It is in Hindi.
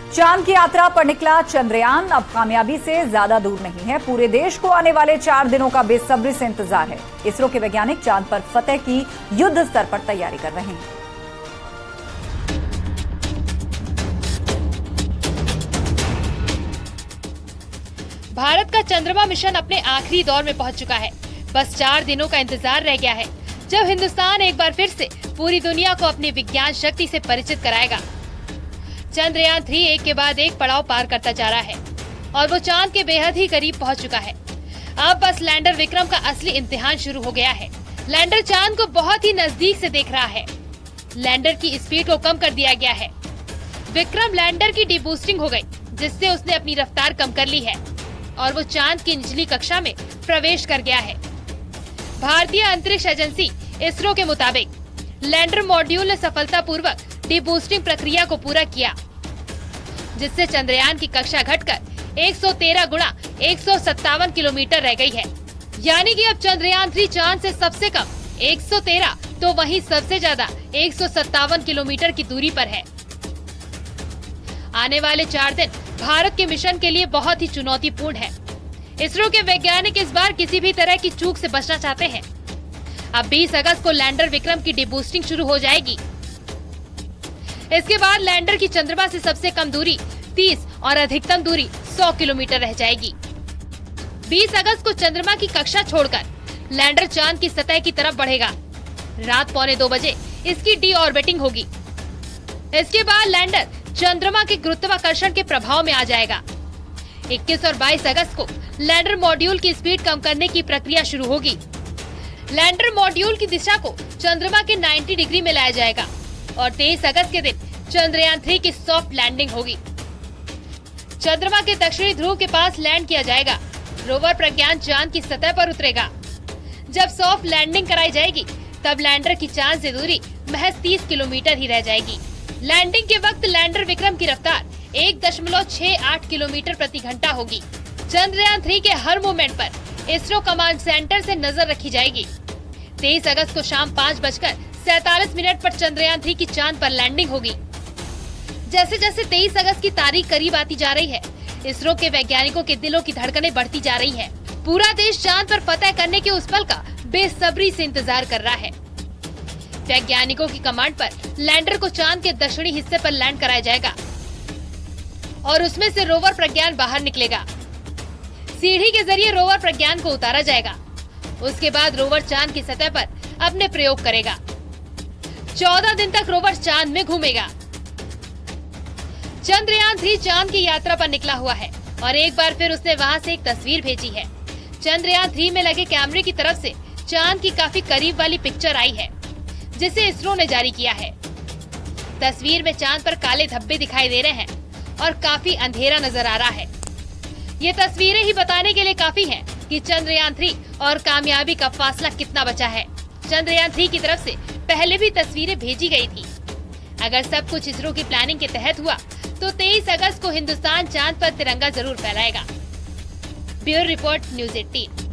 चांद की यात्रा पर निकला चंद्रयान अब कामयाबी से ज्यादा दूर नहीं है। पूरे देश को आने वाले 4 दिनों का बेसब्री से इंतजार है। इसरो के वैज्ञानिक चांद पर फतह की युद्ध स्तर पर तैयारी कर रहे हैं। भारत का चंद्रमा मिशन अपने आखिरी दौर में पहुंच चुका है। बस 4 दिनों का इंतजार रह गया है, जब हिंदुस्तान एक बार फिर से पूरी दुनिया को अपनी विज्ञान शक्ति से परिचित कराएगा। चंद्रयान 3 एक के बाद एक पड़ाव पार करता जा रहा है और वो चांद के बेहद ही करीब पहुंच चुका है। अब बस लैंडर विक्रम का असली इम्तिहान शुरू हो गया है। लैंडर चांद को बहुत ही नजदीक से देख रहा है। लैंडर की स्पीड को कम कर दिया गया है। विक्रम लैंडर की डीबूस्टिंग हो गई, जिससे उसने अपनी रफ्तार कम कर ली है और वो चांद की निचली कक्षा में प्रवेश कर गया है। भारतीय अंतरिक्ष एजेंसी इसरो के मुताबिक लैंडर मॉड्यूल ने सफलतापूर्वक डीबूस्टिंग प्रक्रिया को पूरा किया, जिससे चंद्रयान की कक्षा घटकर 113 गुणा 157 किलोमीटर रह गई है। यानी कि अब चंद्रयान 3 चांद से सबसे कम 113 तो वहीं सबसे ज्यादा 157 किलोमीटर की दूरी पर है। आने वाले 4 दिन भारत के मिशन के लिए बहुत ही चुनौतीपूर्ण है। इसरो के वैज्ञानिक इस बार किसी भी तरह की चूक से बचना चाहते हैं। अब 20 अगस्त को लैंडर विक्रम की डीबूस्टिंग शुरू हो जाएगी। इसके बाद लैंडर की चंद्रमा से सबसे कम दूरी 30 और अधिकतम दूरी 100 किलोमीटर रह जाएगी। 20 अगस्त को चंद्रमा की कक्षा छोड़कर लैंडर चांद की सतह की तरफ बढ़ेगा। रात 1:45 बजे इसकी डी ऑर्बिटिंग होगी। इसके बाद लैंडर चंद्रमा के गुरुत्वाकर्षण के प्रभाव में आ जाएगा। 21 और 22 अगस्त को लैंडर मॉड्यूल की स्पीड कम करने की प्रक्रिया शुरू होगी। लैंडर मॉड्यूल की दिशा को चंद्रमा के 90 डिग्री में लाया जाएगा और 23 अगस्त के दिन चंद्रयान 3 की सॉफ्ट लैंडिंग होगी। चंद्रमा के दक्षिणी ध्रुव के पास लैंड किया जाएगा। रोवर प्रज्ञान चांद की सतह पर उतरेगा। जब सॉफ्ट लैंडिंग कराई जाएगी, तब लैंडर की चांद से दूरी महज 30 किलोमीटर ही रह जाएगी। लैंडिंग के वक्त लैंडर विक्रम की रफ्तार 1.68 किलोमीटर प्रति घंटा होगी। चंद्रयान 3 के हर मूवमेंट पर इसरो कमांड सेंटर से नजर रखी जाएगी। 23 अगस्त को शाम 5:47 पर चंद्रयान 3 की चांद पर लैंडिंग होगी। जैसे जैसे 23 अगस्त की तारीख करीब आती जा रही है, इसरो के वैज्ञानिकों के दिलों की धड़कनें बढ़ती जा रही है। पूरा देश चांद पर फतह करने के उस पल का बेसब्री से इंतजार कर रहा है। वैज्ञानिकों की कमांड पर लैंडर को चांद के दक्षिणी हिस्से पर लैंड कराया जाएगा और उसमें से रोवर प्रज्ञान बाहर निकलेगा। सीढ़ी के जरिए रोवर प्रज्ञान को उतारा जाएगा। उसके बाद रोवर चांद की सतह पर अपने प्रयोग करेगा। 14 दिन तक रोवर चांद में घूमेगा। चंद्रयान 3 चांद की यात्रा पर निकला हुआ है और एक बार फिर उसने वहां से एक तस्वीर भेजी है। चंद्रयान 3 में लगे कैमरे की तरफ से चांद की काफी करीब वाली पिक्चर आई है, जिसे इसरो ने जारी किया है। तस्वीर में चांद पर काले धब्बे दिखाई दे रहे हैं और काफी अंधेरा नजर आ रहा है। ये तस्वीरें ही बताने के लिए काफी हैं कि चंद्रयान 3 और कामयाबी का फासला कितना बचा है। चंद्रयान 3 की तरफ से पहले भी तस्वीरें भेजी गई थी। अगर सब कुछ इसरो की प्लानिंग के तहत हुआ तो 23 अगस्त को हिंदुस्तान चांद पर तिरंगा जरूर फहराएगा। Bureau report, news 18।